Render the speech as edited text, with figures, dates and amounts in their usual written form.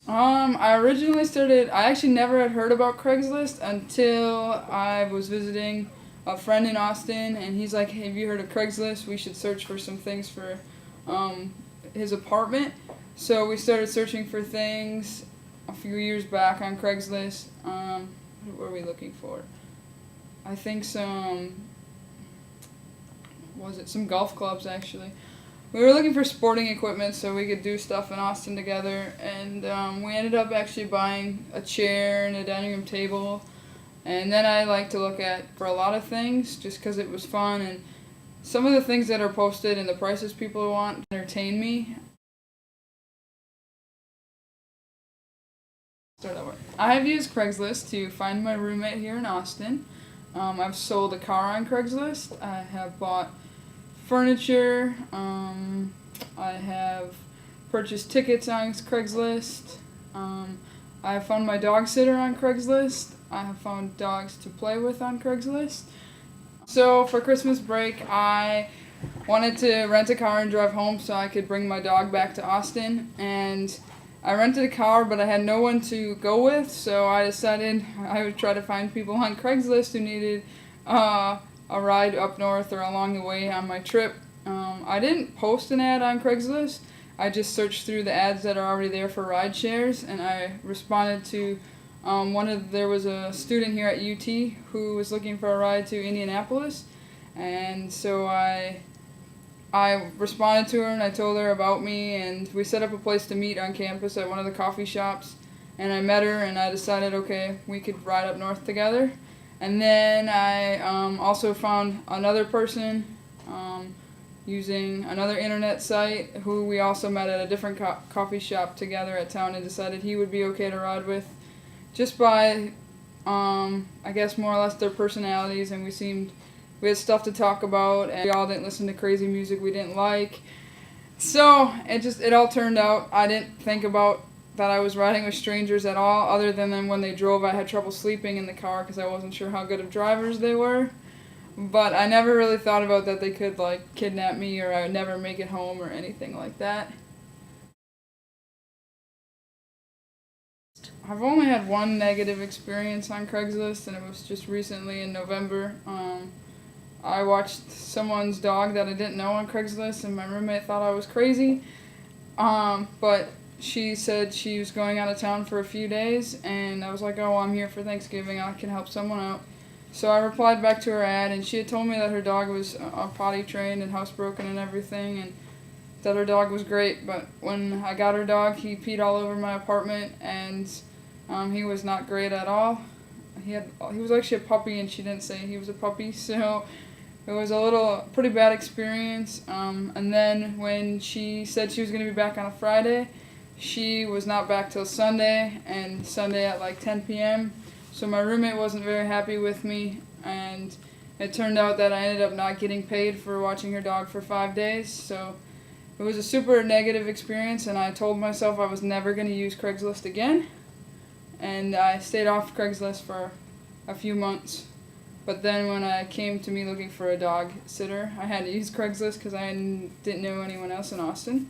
I actually never had heard about Craigslist until I was visiting a friend in Austin, and he's like, "Hey, have you heard of Craigslist? We should search for some things for um, his apartment." So we started searching for things a few years back on Craigslist. What were we looking for? I think some golf clubs actually. We were looking for sporting equipment so we could do stuff in Austin together, and we ended up actually buying a chair and a dining room table. And then I like to look at for a lot of things just because it was fun, and some of the things that are posted and the prices people want entertain me. Start over. I have used Craigslist to find my roommate here in Austin. I've sold a car on Craigslist. I have bought furniture. I have purchased tickets on Craigslist. I have found my dog sitter on Craigslist. I have found dogs to play with on Craigslist. So for Christmas break, I wanted to rent a car and drive home so I could bring my dog back to Austin. And I rented a car, but I had no one to go with, so I decided I would try to find people on Craigslist who needed a ride up north or along the way on my trip. I didn't post an ad on Craigslist. I just searched through the ads that are already there for ride shares, and I responded to there was a student here at UT who was looking for a ride to Indianapolis, and so I responded to her and I told her about me, and we set up a place to meet on campus at one of the coffee shops, and I met her and I decided, okay, we could ride up north together. And then I also found another person using another internet site who we also met at a different coffee shop together at town, and decided he would be okay to ride with just by, I guess, more or less their personalities, and we had stuff to talk about, and we all didn't listen to crazy music we didn't like. So it all turned out. I didn't think about that I was riding with strangers at all, other than when they drove, I had trouble sleeping in the car because I wasn't sure how good of drivers they were. But I never really thought about that they could, like, kidnap me or I would never make it home or anything like that. I've only had one negative experience on Craigslist, and it was just recently in November. I watched someone's dog that I didn't know on Craigslist, and my roommate thought I was crazy. But she said she was going out of town for a few days, and I was like, oh, well, I'm here for Thanksgiving. I can help someone out. So I replied back to her ad, and she had told me that her dog was potty trained and housebroken and everything, and that her dog was great. But when I got her dog, he peed all over my apartment, and he was not great at all. He was actually a puppy, and she didn't say he was a puppy, so it was pretty bad experience. And then when she said she was going to be back on a Friday, she was not back till Sunday, and Sunday at like 10 p.m. So my roommate wasn't very happy with me, and it turned out that I ended up not getting paid for watching her dog for 5 days. So it was a super negative experience, and I told myself I was never going to use Craigslist again. And I stayed off Craigslist for a few months. But then when I came to me looking for a dog sitter, I had to use Craigslist because I didn't know anyone else in Austin.